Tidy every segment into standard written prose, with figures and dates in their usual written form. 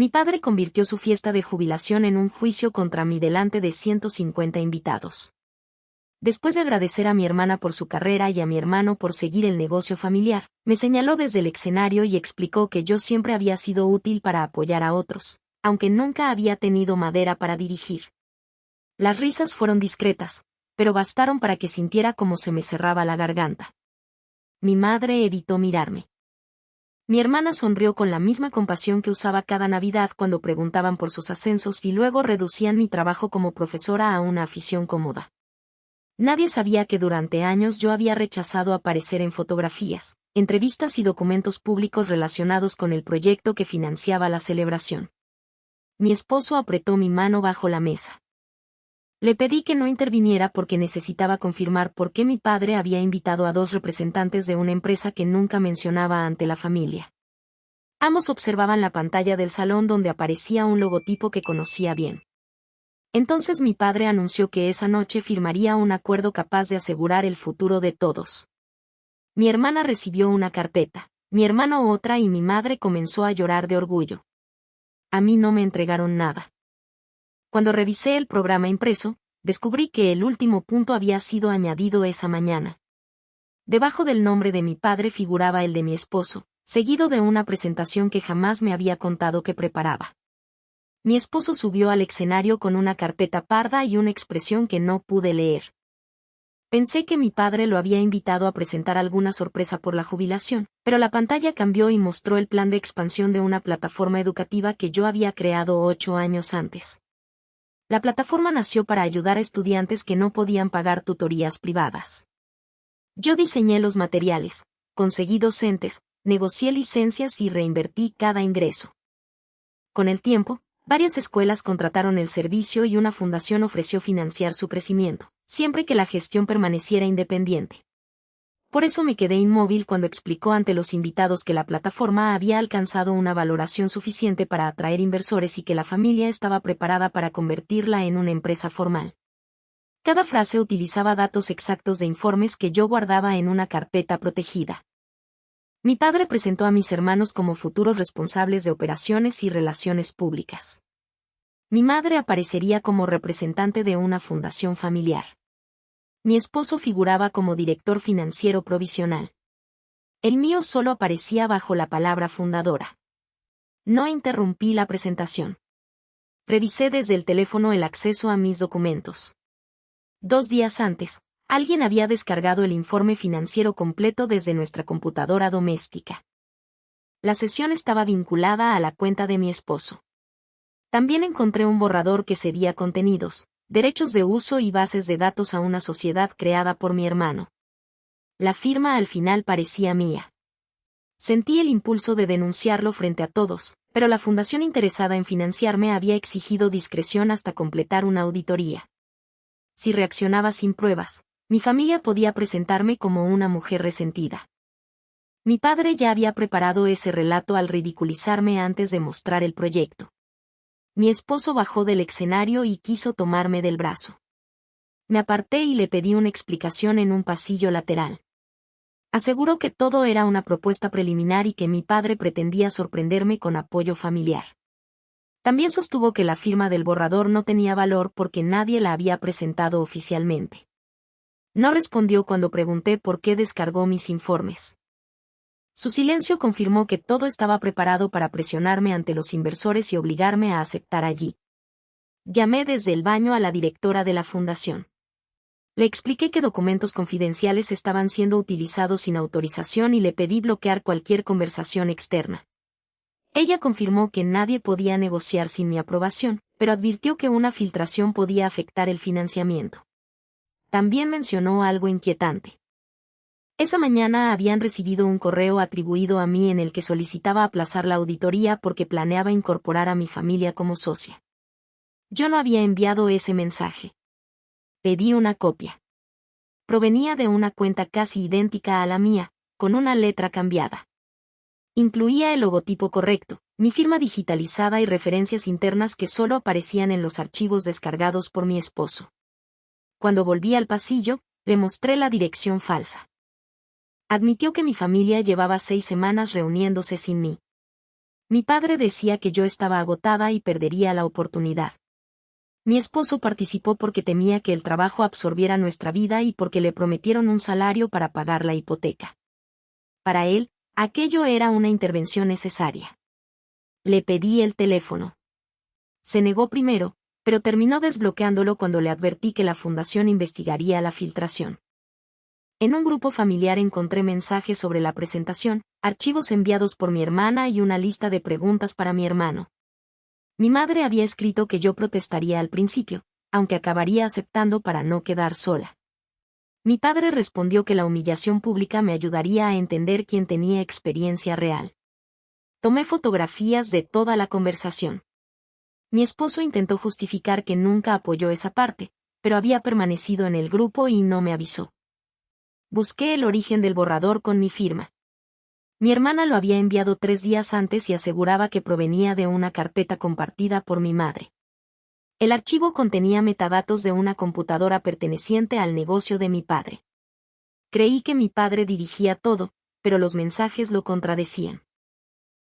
Mi padre convirtió su fiesta de jubilación en un juicio contra mí delante de 150 invitados. Después de agradecer a mi hermana por su carrera y a mi hermano por seguir el negocio familiar, me señaló desde el escenario y explicó que yo siempre había sido útil para apoyar a otros, aunque nunca había tenido madera para dirigir. Las risas fueron discretas, pero bastaron para que sintiera cómo se me cerraba la garganta. Mi madre evitó mirarme. Mi hermana sonrió con la misma compasión que usaba cada Navidad cuando preguntaban por sus ascensos y luego reducían mi trabajo como profesora a una afición cómoda. Nadie sabía que durante años yo había rechazado aparecer en fotografías, entrevistas y documentos públicos relacionados con el proyecto que financiaba la celebración. Mi esposo apretó mi mano bajo la mesa. Le pedí que no interviniera porque necesitaba confirmar por qué mi padre había invitado a 2 representantes de una empresa que nunca mencionaba ante la familia. Ambos observaban la pantalla del salón donde aparecía un logotipo que conocía bien. Entonces mi padre anunció que esa noche firmaría un acuerdo capaz de asegurar el futuro de todos. Mi hermana recibió una carpeta, mi hermano otra y mi madre comenzó a llorar de orgullo. A mí no me entregaron nada. Cuando revisé el programa impreso, descubrí que el último punto había sido añadido esa mañana. Debajo del nombre de mi padre figuraba el de mi esposo, seguido de una presentación que jamás me había contado que preparaba. Mi esposo subió al escenario con una carpeta parda y una expresión que no pude leer. Pensé que mi padre lo había invitado a presentar alguna sorpresa por la jubilación, pero la pantalla cambió y mostró el plan de expansión de una plataforma educativa que yo había creado 8 años antes. La plataforma nació para ayudar a estudiantes que no podían pagar tutorías privadas. Yo diseñé los materiales, conseguí docentes, negocié licencias y reinvertí cada ingreso. Con el tiempo, varias escuelas contrataron el servicio y una fundación ofreció financiar su crecimiento, siempre que la gestión permaneciera independiente. Por eso me quedé inmóvil cuando explicó ante los invitados que la plataforma había alcanzado una valoración suficiente para atraer inversores y que la familia estaba preparada para convertirla en una empresa formal. Cada frase utilizaba datos exactos de informes que yo guardaba en una carpeta protegida. Mi padre presentó a mis hermanos como futuros responsables de operaciones y relaciones públicas. Mi madre aparecería como representante de una fundación familiar. Mi esposo figuraba como director financiero provisional. El mío solo aparecía bajo la palabra fundadora. No interrumpí la presentación. Revisé desde el teléfono el acceso a mis documentos. 2 días antes, alguien había descargado el informe financiero completo desde nuestra computadora doméstica. La sesión estaba vinculada a la cuenta de mi esposo. También encontré un borrador que cedía contenidos, derechos de uso y bases de datos a una sociedad creada por mi hermano. La firma al final parecía mía. Sentí el impulso de denunciarlo frente a todos, pero la fundación interesada en financiarme había exigido discreción hasta completar una auditoría. Si reaccionaba sin pruebas, mi familia podía presentarme como una mujer resentida. Mi padre ya había preparado ese relato al ridiculizarme antes de mostrar el proyecto. Mi esposo bajó del escenario y quiso tomarme del brazo. Me aparté y le pedí una explicación en un pasillo lateral. Aseguró que todo era una propuesta preliminar y que mi padre pretendía sorprenderme con apoyo familiar. También sostuvo que la firma del borrador no tenía valor porque nadie la había presentado oficialmente. No respondió cuando pregunté por qué descargó mis informes. Su silencio confirmó que todo estaba preparado para presionarme ante los inversores y obligarme a aceptar allí. Llamé desde el baño a la directora de la fundación. Le expliqué que documentos confidenciales estaban siendo utilizados sin autorización y le pedí bloquear cualquier conversación externa. Ella confirmó que nadie podía negociar sin mi aprobación, pero advirtió que una filtración podía afectar el financiamiento. También mencionó algo inquietante. Esa mañana habían recibido un correo atribuido a mí en el que solicitaba aplazar la auditoría porque planeaba incorporar a mi familia como socia. Yo no había enviado ese mensaje. Pedí una copia. Provenía de una cuenta casi idéntica a la mía, con una letra cambiada. Incluía el logotipo correcto, mi firma digitalizada y referencias internas que solo aparecían en los archivos descargados por mi esposo. Cuando volví al pasillo, le mostré la dirección falsa. Admitió que mi familia llevaba 6 semanas reuniéndose sin mí. Mi padre decía que yo estaba agotada y perdería la oportunidad. Mi esposo participó porque temía que el trabajo absorbiera nuestra vida y porque le prometieron un salario para pagar la hipoteca. Para él, aquello era una intervención necesaria. Le pedí el teléfono. Se negó primero, pero terminó desbloqueándolo cuando le advertí que la fundación investigaría la filtración. En un grupo familiar encontré mensajes sobre la presentación, archivos enviados por mi hermana y una lista de preguntas para mi hermano. Mi madre había escrito que yo protestaría al principio, aunque acabaría aceptando para no quedar sola. Mi padre respondió que la humillación pública me ayudaría a entender quién tenía experiencia real. Tomé fotografías de toda la conversación. Mi esposo intentó justificar que nunca apoyó esa parte, pero había permanecido en el grupo y no me avisó. Busqué el origen del borrador con mi firma. Mi hermana lo había enviado 3 días antes y aseguraba que provenía de una carpeta compartida por mi madre. El archivo contenía metadatos de una computadora perteneciente al negocio de mi padre. Creí que mi padre dirigía todo, pero los mensajes lo contradecían.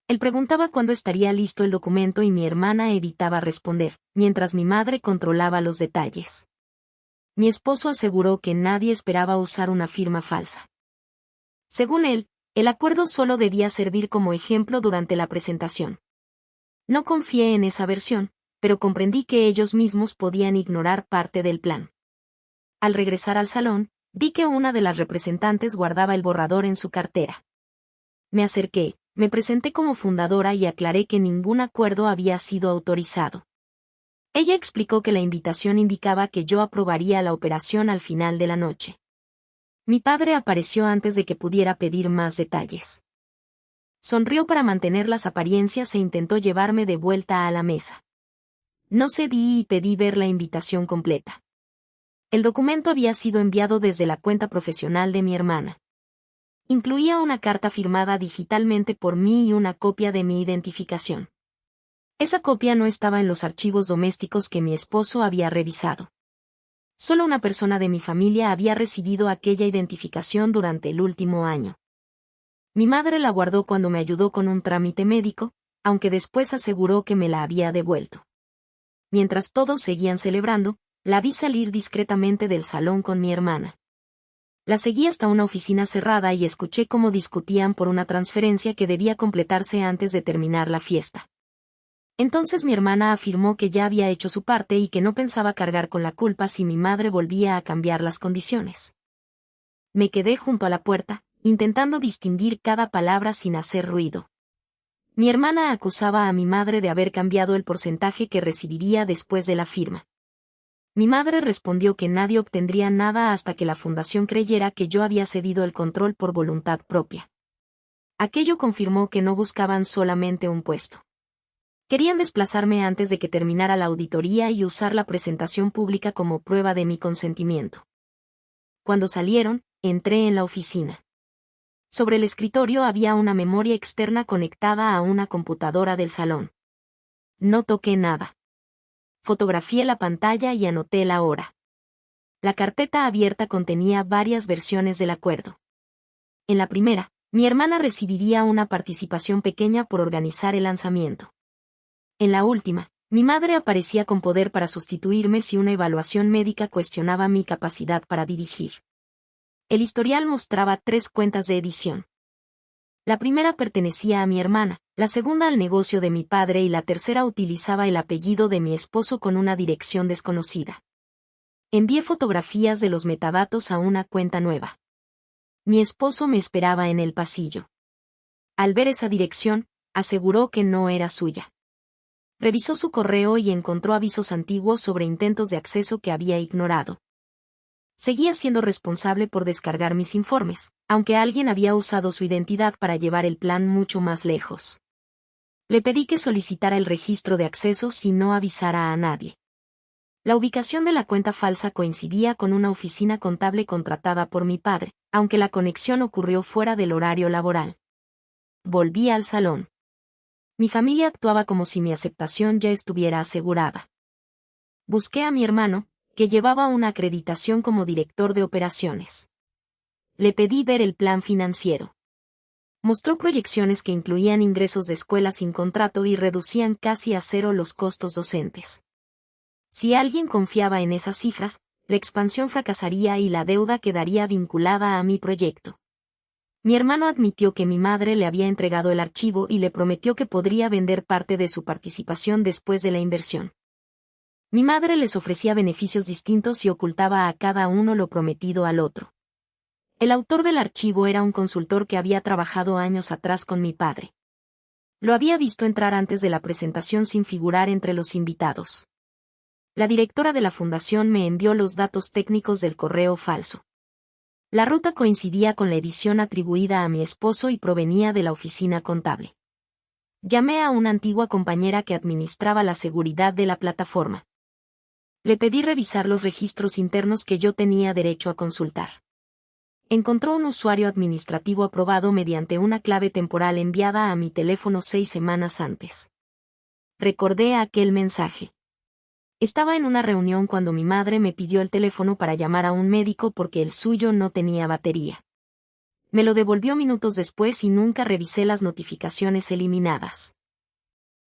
Él preguntaba cuándo estaría listo el documento y mi hermana evitaba responder, mientras mi madre controlaba los detalles. Mi esposo aseguró que nadie esperaba usar una firma falsa. Según él, el acuerdo solo debía servir como ejemplo durante la presentación. No confié en esa versión, pero comprendí que ellos mismos podían ignorar parte del plan. Al regresar al salón, vi que una de las representantes guardaba el borrador en su cartera. Me acerqué, me presenté como fundadora y aclaré que ningún acuerdo había sido autorizado. Ella explicó que la invitación indicaba que yo aprobaría la operación al final de la noche. Mi padre apareció antes de que pudiera pedir más detalles. Sonrió para mantener las apariencias e intentó llevarme de vuelta a la mesa. No cedí y pedí ver la invitación completa. El documento había sido enviado desde la cuenta profesional de mi hermana. Incluía una carta firmada digitalmente por mí y una copia de mi identificación. Esa copia no estaba en los archivos domésticos que mi esposo había revisado. Solo una persona de mi familia había recibido aquella identificación durante el último año. Mi madre la guardó cuando me ayudó con un trámite médico, aunque después aseguró que me la había devuelto. Mientras todos seguían celebrando, la vi salir discretamente del salón con mi hermana. La seguí hasta una oficina cerrada y escuché cómo discutían por una transferencia que debía completarse antes de terminar la fiesta. Entonces mi hermana afirmó que ya había hecho su parte y que no pensaba cargar con la culpa si mi madre volvía a cambiar las condiciones. Me quedé junto a la puerta, intentando distinguir cada palabra sin hacer ruido. Mi hermana acusaba a mi madre de haber cambiado el porcentaje que recibiría después de la firma. Mi madre respondió que nadie obtendría nada hasta que la fundación creyera que yo había cedido el control por voluntad propia. Aquello confirmó que no buscaban solamente un puesto. Querían desplazarme antes de que terminara la auditoría y usar la presentación pública como prueba de mi consentimiento. Cuando salieron, entré en la oficina. Sobre el escritorio había una memoria externa conectada a una computadora del salón. No toqué nada. Fotografié la pantalla y anoté la hora. La carpeta abierta contenía varias versiones del acuerdo. En la primera, mi hermana recibiría una participación pequeña por organizar el lanzamiento. En la última, mi madre aparecía con poder para sustituirme si una evaluación médica cuestionaba mi capacidad para dirigir. El historial mostraba 3 cuentas de edición. La primera pertenecía a mi hermana, la segunda al negocio de mi padre y la tercera utilizaba el apellido de mi esposo con una dirección desconocida. Envié fotografías de los metadatos a una cuenta nueva. Mi esposo me esperaba en el pasillo. Al ver esa dirección, aseguró que no era suya. Revisó su correo y encontró avisos antiguos sobre intentos de acceso que había ignorado. Seguía siendo responsable por descargar mis informes, aunque alguien había usado su identidad para llevar el plan mucho más lejos. Le pedí que solicitara el registro de accesos y no avisara a nadie. La ubicación de la cuenta falsa coincidía con una oficina contable contratada por mi padre, aunque la conexión ocurrió fuera del horario laboral. Volví al salón. Mi familia actuaba como si mi aceptación ya estuviera asegurada. Busqué a mi hermano, que llevaba una acreditación como director de operaciones. Le pedí ver el plan financiero. Mostró proyecciones que incluían ingresos de escuelas sin contrato y reducían casi a cero los costos docentes. Si alguien confiaba en esas cifras, la expansión fracasaría y la deuda quedaría vinculada a mi proyecto. Mi hermano admitió que mi madre le había entregado el archivo y le prometió que podría vender parte de su participación después de la inversión. Mi madre les ofrecía beneficios distintos y ocultaba a cada uno lo prometido al otro. El autor del archivo era un consultor que había trabajado años atrás con mi padre. Lo había visto entrar antes de la presentación sin figurar entre los invitados. La directora de la fundación me envió los datos técnicos del correo falso. La ruta coincidía con la edición atribuida a mi esposo y provenía de la oficina contable. Llamé a una antigua compañera que administraba la seguridad de la plataforma. Le pedí revisar los registros internos que yo tenía derecho a consultar. Encontró un usuario administrativo aprobado mediante una clave temporal enviada a mi teléfono 6 semanas antes. Recordé aquel mensaje. Estaba en una reunión cuando mi madre me pidió el teléfono para llamar a un médico porque el suyo no tenía batería. Me lo devolvió minutos después y nunca revisé las notificaciones eliminadas.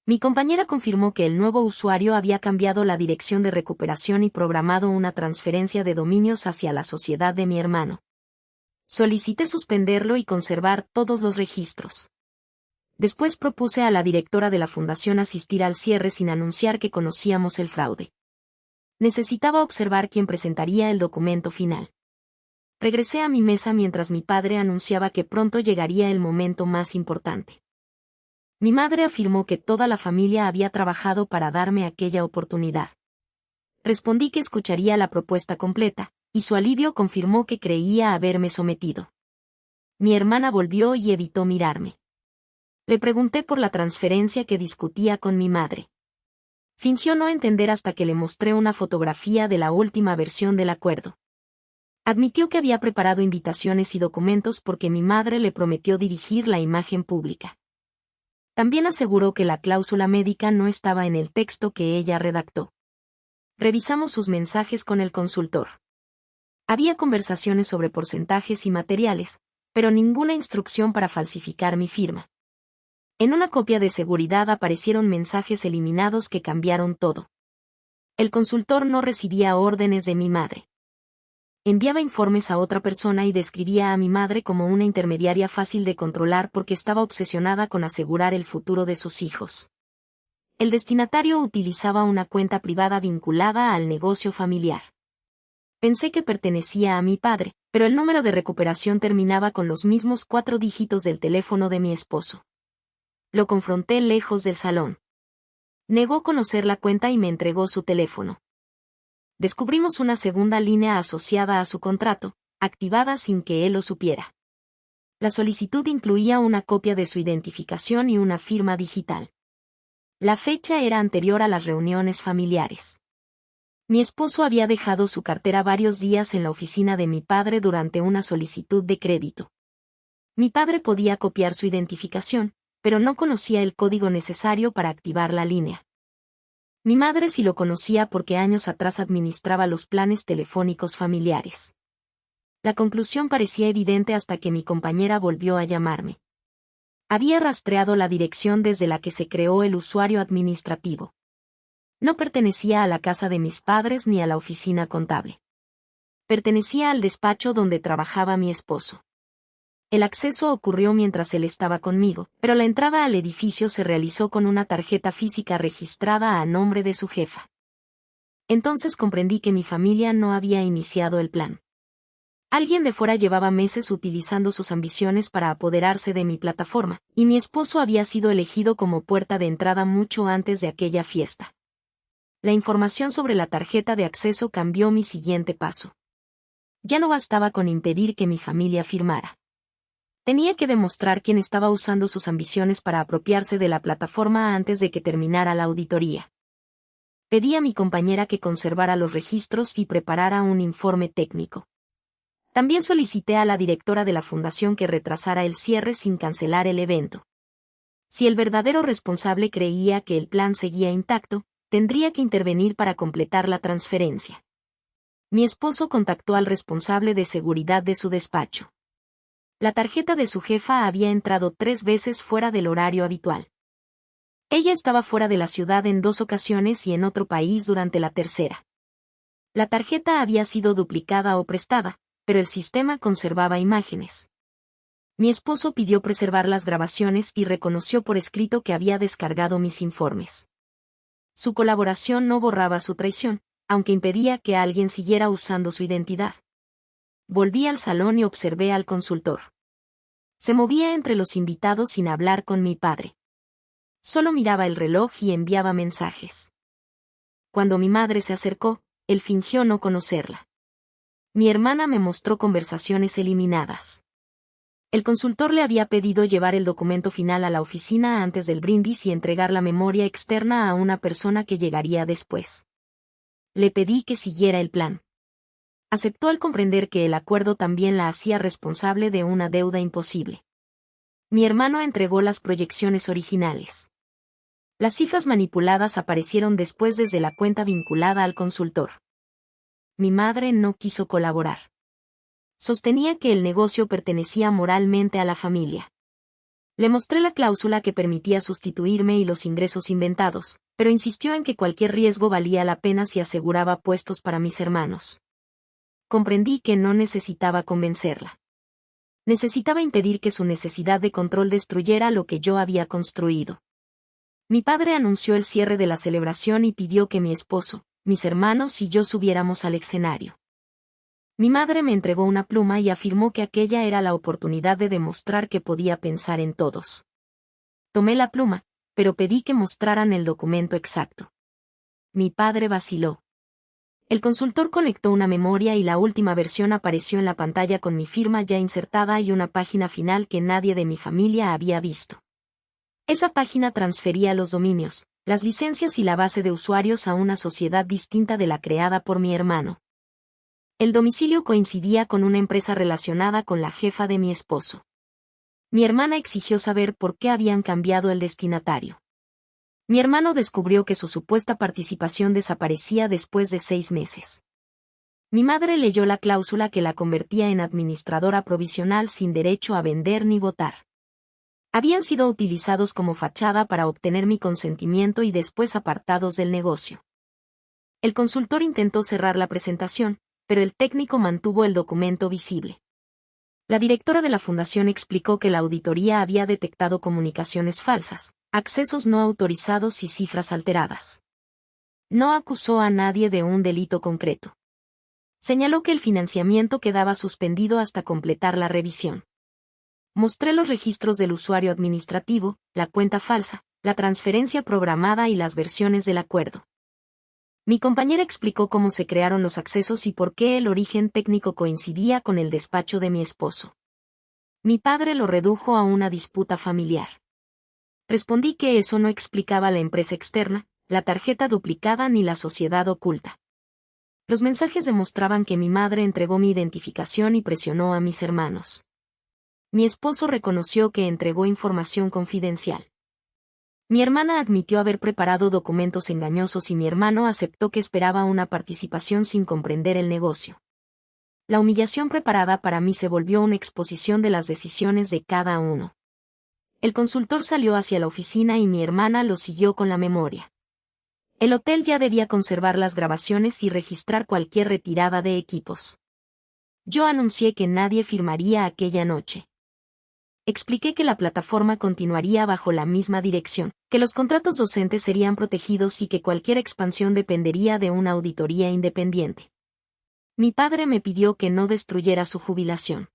Mi compañera confirmó que el nuevo usuario había cambiado la dirección de recuperación y programado una transferencia de dominios hacia la sociedad de mi hermano. Solicité suspenderlo y conservar todos los registros. Después propuse a la directora de la fundación asistir al cierre sin anunciar que conocíamos el fraude. Necesitaba observar quién presentaría el documento final. Regresé a mi mesa mientras mi padre anunciaba que pronto llegaría el momento más importante. Mi madre afirmó que toda la familia había trabajado para darme aquella oportunidad. Respondí que escucharía la propuesta completa, y su alivio confirmó que creía haberme sometido. Mi hermana volvió y evitó mirarme. Le pregunté por la transferencia que discutía con mi madre. Fingió no entender hasta que le mostré una fotografía de la última versión del acuerdo. Admitió que había preparado invitaciones y documentos porque mi madre le prometió dirigir la imagen pública. También aseguró que la cláusula médica no estaba en el texto que ella redactó. Revisamos sus mensajes con el consultor. Había conversaciones sobre porcentajes y materiales, pero ninguna instrucción para falsificar mi firma. En una copia de seguridad aparecieron mensajes eliminados que cambiaron todo. El consultor no recibía órdenes de mi madre. Enviaba informes a otra persona y describía a mi madre como una intermediaria fácil de controlar porque estaba obsesionada con asegurar el futuro de sus hijos. El destinatario utilizaba una cuenta privada vinculada al negocio familiar. Pensé que pertenecía a mi padre, pero el número de recuperación terminaba con los mismos 4 dígitos del teléfono de mi esposo. Lo confronté lejos del salón. Negó conocer la cuenta y me entregó su teléfono. Descubrimos una segunda línea asociada a su contrato, activada sin que él lo supiera. La solicitud incluía una copia de su identificación y una firma digital. La fecha era anterior a las reuniones familiares. Mi esposo había dejado su cartera varios días en la oficina de mi padre durante una solicitud de crédito. Mi padre podía copiar su identificación, pero no conocía el código necesario para activar la línea. Mi madre sí lo conocía porque años atrás administraba los planes telefónicos familiares. La conclusión parecía evidente hasta que mi compañera volvió a llamarme. Había rastreado la dirección desde la que se creó el usuario administrativo. No pertenecía a la casa de mis padres ni a la oficina contable. Pertenecía al despacho donde trabajaba mi esposo. El acceso ocurrió mientras él estaba conmigo, pero la entrada al edificio se realizó con una tarjeta física registrada a nombre de su jefa. Entonces comprendí que mi familia no había iniciado el plan. Alguien de fuera llevaba meses utilizando sus ambiciones para apoderarse de mi plataforma, y mi esposo había sido elegido como puerta de entrada mucho antes de aquella fiesta. La información sobre la tarjeta de acceso cambió mi siguiente paso. Ya no bastaba con impedir que mi familia firmara. Tenía que demostrar quién estaba usando sus ambiciones para apropiarse de la plataforma antes de que terminara la auditoría. Pedí a mi compañera que conservara los registros y preparara un informe técnico. También solicité a la directora de la fundación que retrasara el cierre sin cancelar el evento. Si el verdadero responsable creía que el plan seguía intacto, tendría que intervenir para completar la transferencia. Mi esposo contactó al responsable de seguridad de su despacho. La tarjeta de su jefa había entrado 3 veces fuera del horario habitual. Ella estaba fuera de la ciudad en 2 ocasiones y en otro país durante la tercera. La tarjeta había sido duplicada o prestada, pero el sistema conservaba imágenes. Mi esposo pidió preservar las grabaciones y reconoció por escrito que había descargado mis informes. Su colaboración no borraba su traición, aunque impedía que alguien siguiera usando su identidad. Volví al salón y observé al consultor. Se movía entre los invitados sin hablar con mi padre. Solo miraba el reloj y enviaba mensajes. Cuando mi madre se acercó, él fingió no conocerla. Mi hermana me mostró conversaciones eliminadas. El consultor le había pedido llevar el documento final a la oficina antes del brindis y entregar la memoria externa a una persona que llegaría después. Le pedí que siguiera el plan. Aceptó al comprender que el acuerdo también la hacía responsable de una deuda imposible. Mi hermano entregó las proyecciones originales. Las cifras manipuladas aparecieron después desde la cuenta vinculada al consultor. Mi madre no quiso colaborar. Sostenía que el negocio pertenecía moralmente a la familia. Le mostré la cláusula que permitía sustituirme y los ingresos inventados, pero insistió en que cualquier riesgo valía la pena si aseguraba puestos para mis hermanos. Comprendí que no necesitaba convencerla. Necesitaba impedir que su necesidad de control destruyera lo que yo había construido. Mi padre anunció el cierre de la celebración y pidió que mi esposo, mis hermanos y yo subiéramos al escenario. Mi madre me entregó una pluma y afirmó que aquella era la oportunidad de demostrar que podía pensar en todos. Tomé la pluma, pero pedí que mostraran el documento exacto. Mi padre vaciló. El consultor conectó una memoria y la última versión apareció en la pantalla con mi firma ya insertada y una página final que nadie de mi familia había visto. Esa página transfería los dominios, las licencias y la base de usuarios a una sociedad distinta de la creada por mi hermano. El domicilio coincidía con una empresa relacionada con la jefa de mi esposo. Mi hermana exigió saber por qué habían cambiado el destinatario. Mi hermano descubrió que su supuesta participación desaparecía después de 6 meses. Mi madre leyó la cláusula que la convertía en administradora provisional sin derecho a vender ni votar. Habían sido utilizados como fachada para obtener mi consentimiento y después apartados del negocio. El consultor intentó cerrar la presentación, pero el técnico mantuvo el documento visible. La directora de la fundación explicó que la auditoría había detectado comunicaciones falsas, accesos no autorizados y cifras alteradas. No acusó a nadie de un delito concreto. Señaló que el financiamiento quedaba suspendido hasta completar la revisión. Mostré los registros del usuario administrativo, la cuenta falsa, la transferencia programada y las versiones del acuerdo. Mi compañera explicó cómo se crearon los accesos y por qué el origen técnico coincidía con el despacho de mi esposo. Mi padre lo redujo a una disputa familiar. Respondí que eso no explicaba la empresa externa, la tarjeta duplicada ni la sociedad oculta. Los mensajes demostraban que mi madre entregó mi identificación y presionó a mis hermanos. Mi esposo reconoció que entregó información confidencial. Mi hermana admitió haber preparado documentos engañosos y mi hermano aceptó que esperaba una participación sin comprender el negocio. La humillación preparada para mí se volvió una exposición de las decisiones de cada uno. El consultor salió hacia la oficina y mi hermana lo siguió con la memoria. El hotel ya debía conservar las grabaciones y registrar cualquier retirada de equipos. Yo anuncié que nadie firmaría aquella noche. Expliqué que la plataforma continuaría bajo la misma dirección, que los contratos docentes serían protegidos y que cualquier expansión dependería de una auditoría independiente. Mi padre me pidió que no destruyera su jubilación.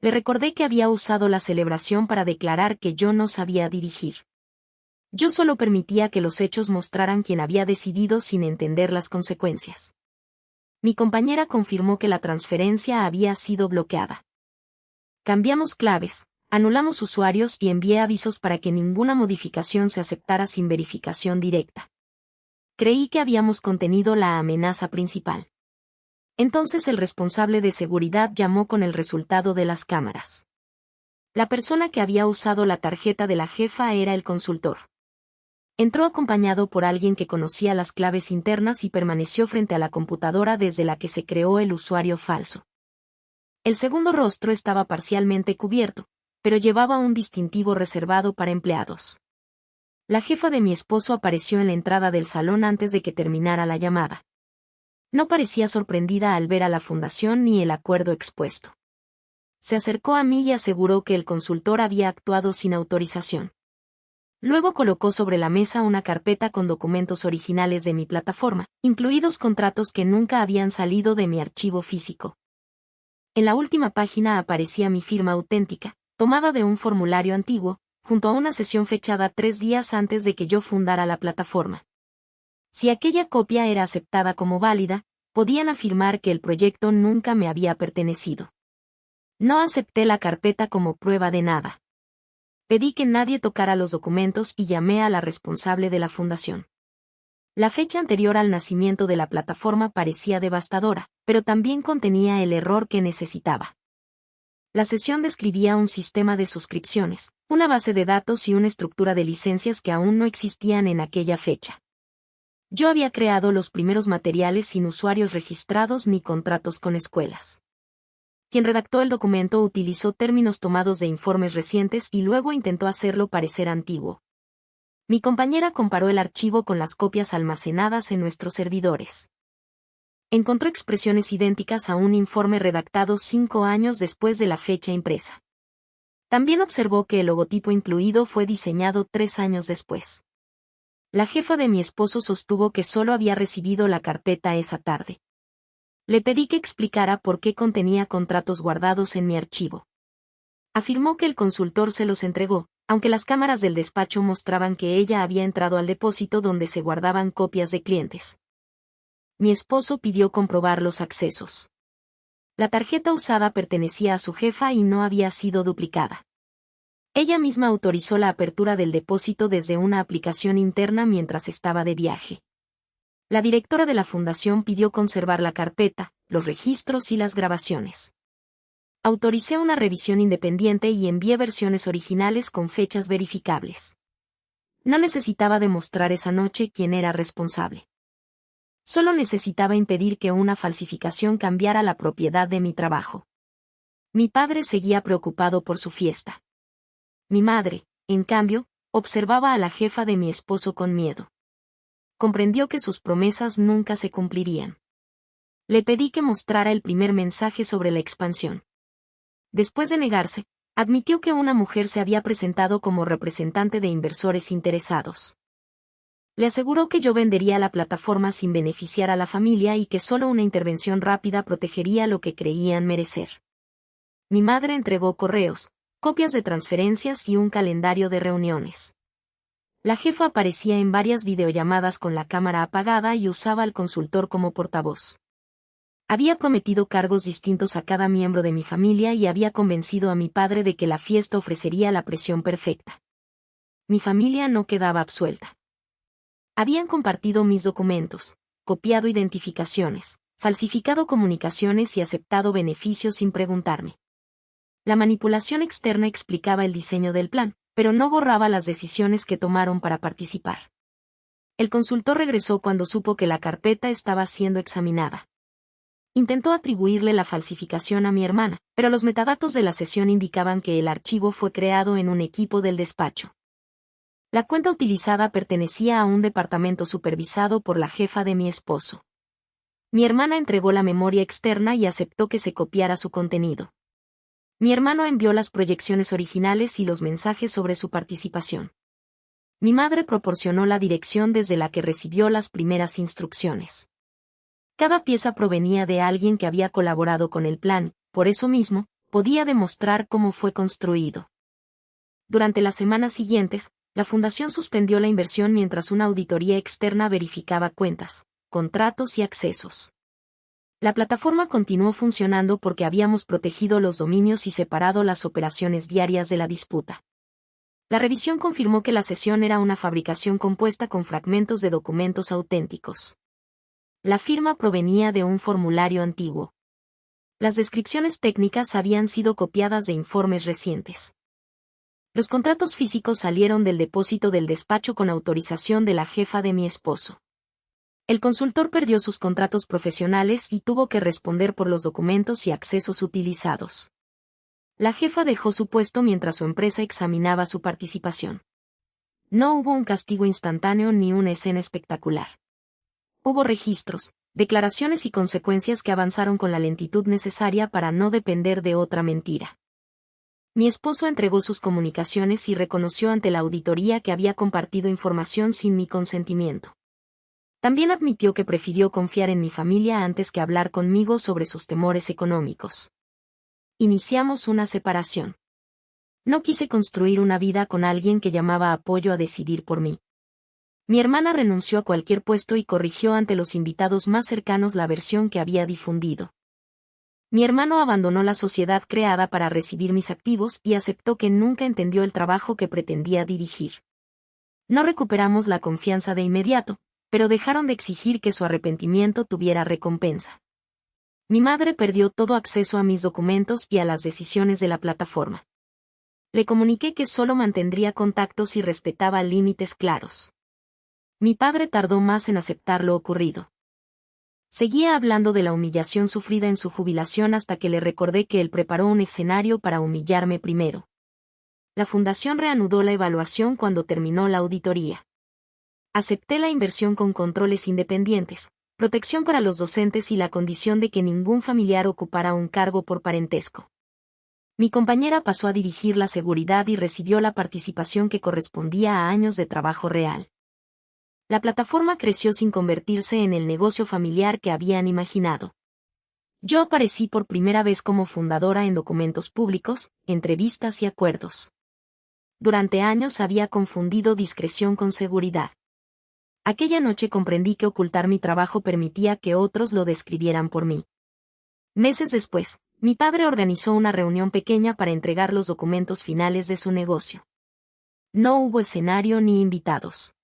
Le recordé que había usado la celebración para declarar que yo no sabía dirigir. Yo solo permitía que los hechos mostraran quién había decidido sin entender las consecuencias. Mi compañera confirmó que la transferencia había sido bloqueada. Cambiamos claves, anulamos usuarios y envié avisos para que ninguna modificación se aceptara sin verificación directa. Creí que habíamos contenido la amenaza principal. Entonces el responsable de seguridad llamó con el resultado de las cámaras. La persona que había usado la tarjeta de la jefa era el consultor. Entró acompañado por alguien que conocía las claves internas y permaneció frente a la computadora desde la que se creó el usuario falso. El segundo rostro estaba parcialmente cubierto, pero llevaba un distintivo reservado para empleados. La jefa de mi esposo apareció en la entrada del salón antes de que terminara la llamada. No parecía sorprendida al ver a la fundación ni el acuerdo expuesto. Se acercó a mí y aseguró que el consultor había actuado sin autorización. Luego colocó sobre la mesa una carpeta con documentos originales de mi plataforma, incluidos contratos que nunca habían salido de mi archivo físico. En la última página aparecía mi firma auténtica, tomada de un formulario antiguo, junto a una sesión fechada 3 días antes de que yo fundara la plataforma. Si aquella copia era aceptada como válida, podían afirmar que el proyecto nunca me había pertenecido. No acepté la carpeta como prueba de nada. Pedí que nadie tocara los documentos y llamé a la responsable de la fundación. La fecha anterior al nacimiento de la plataforma parecía devastadora, pero también contenía el error que necesitaba. La sesión describía un sistema de suscripciones, una base de datos y una estructura de licencias que aún no existían en aquella fecha. Yo había creado los primeros materiales sin usuarios registrados ni contratos con escuelas. Quien redactó el documento utilizó términos tomados de informes recientes y luego intentó hacerlo parecer antiguo. Mi compañera comparó el archivo con las copias almacenadas en nuestros servidores. Encontró expresiones idénticas a un informe redactado 5 años después de la fecha impresa. También observó que el logotipo incluido fue diseñado 3 años después. La jefa de mi esposo sostuvo que solo había recibido la carpeta esa tarde. Le pedí que explicara por qué contenía contratos guardados en mi archivo. Afirmó que el consultor se los entregó, aunque las cámaras del despacho mostraban que ella había entrado al depósito donde se guardaban copias de clientes. Mi esposo pidió comprobar los accesos. La tarjeta usada pertenecía a su jefa y no había sido duplicada. Ella misma autorizó la apertura del depósito desde una aplicación interna mientras estaba de viaje. La directora de la fundación pidió conservar la carpeta, los registros y las grabaciones. Autoricé una revisión independiente y envié versiones originales con fechas verificables. No necesitaba demostrar esa noche quién era responsable. Solo necesitaba impedir que una falsificación cambiara la propiedad de mi trabajo. Mi padre seguía preocupado por su fiesta. Mi madre, en cambio, observaba a la jefa de mi esposo con miedo. Comprendió que sus promesas nunca se cumplirían. Le pedí que mostrara el primer mensaje sobre la expansión. Después de negarse, admitió que una mujer se había presentado como representante de inversores interesados. Le aseguró que yo vendería la plataforma sin beneficiar a la familia y que solo una intervención rápida protegería lo que creían merecer. Mi madre entregó correos, copias de transferencias y un calendario de reuniones. La jefa aparecía en varias videollamadas con la cámara apagada y usaba al consultor como portavoz. Había prometido cargos distintos a cada miembro de mi familia y había convencido a mi padre de que la fiesta ofrecería la presión perfecta. Mi familia no quedaba absuelta. Habían compartido mis documentos, copiado identificaciones, falsificado comunicaciones y aceptado beneficios sin preguntarme. La manipulación externa explicaba el diseño del plan, pero no borraba las decisiones que tomaron para participar. El consultor regresó cuando supo que la carpeta estaba siendo examinada. Intentó atribuirle la falsificación a mi hermana, pero los metadatos de la sesión indicaban que el archivo fue creado en un equipo del despacho. La cuenta utilizada pertenecía a un departamento supervisado por la jefa de mi esposo. Mi hermana entregó la memoria externa y aceptó que se copiara su contenido. Mi hermano envió las proyecciones originales y los mensajes sobre su participación. Mi madre proporcionó la dirección desde la que recibió las primeras instrucciones. Cada pieza provenía de alguien que había colaborado con el plan, por eso mismo, podía demostrar cómo fue construido. Durante las semanas siguientes, la fundación suspendió la inversión mientras una auditoría externa verificaba cuentas, contratos y accesos. La plataforma continuó funcionando porque habíamos protegido los dominios y separado las operaciones diarias de la disputa. La revisión confirmó que la sesión era una fabricación compuesta con fragmentos de documentos auténticos. La firma provenía de un formulario antiguo. Las descripciones técnicas habían sido copiadas de informes recientes. Los contratos físicos salieron del depósito del despacho con autorización de la jefa de mi esposo. El consultor perdió sus contratos profesionales y tuvo que responder por los documentos y accesos utilizados. La jefa dejó su puesto mientras su empresa examinaba su participación. No hubo un castigo instantáneo ni una escena espectacular. Hubo registros, declaraciones y consecuencias que avanzaron con la lentitud necesaria para no depender de otra mentira. Mi esposo entregó sus comunicaciones y reconoció ante la auditoría que había compartido información sin mi consentimiento. También admitió que prefirió confiar en mi familia antes que hablar conmigo sobre sus temores económicos. Iniciamos una separación. No quise construir una vida con alguien que llamaba apoyo a decidir por mí. Mi hermana renunció a cualquier puesto y corrigió ante los invitados más cercanos la versión que había difundido. Mi hermano abandonó la sociedad creada para recibir mis activos y aceptó que nunca entendió el trabajo que pretendía dirigir. No recuperamos la confianza de inmediato, pero dejaron de exigir que su arrepentimiento tuviera recompensa. Mi madre perdió todo acceso a mis documentos y a las decisiones de la plataforma. Le comuniqué que solo mantendría contactos si respetaba límites claros. Mi padre tardó más en aceptar lo ocurrido. Seguía hablando de la humillación sufrida en su jubilación hasta que le recordé que él preparó un escenario para humillarme primero. La fundación reanudó la evaluación cuando terminó la auditoría. Acepté la inversión con controles independientes, protección para los docentes y la condición de que ningún familiar ocupara un cargo por parentesco. Mi compañera pasó a dirigir la seguridad y recibió la participación que correspondía a años de trabajo real. La plataforma creció sin convertirse en el negocio familiar que habían imaginado. Yo aparecí por primera vez como fundadora en documentos públicos, entrevistas y acuerdos. Durante años había confundido discreción con seguridad. Aquella noche comprendí que ocultar mi trabajo permitía que otros lo describieran por mí. Meses después, mi padre organizó una reunión pequeña para entregar los documentos finales de su negocio. No hubo escenario ni invitados.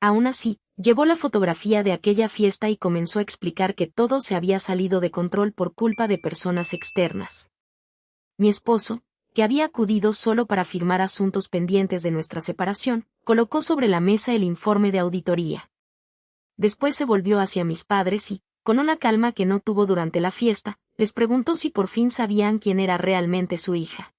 Aún así, llevó la fotografía de aquella fiesta y comenzó a explicar que todo se había salido de control por culpa de personas externas. Mi esposo, que había acudido solo para firmar asuntos pendientes de nuestra separación, colocó sobre la mesa el informe de auditoría. Después se volvió hacia mis padres y, con una calma que no tuvo durante la fiesta, les preguntó si por fin sabían quién era realmente su hija.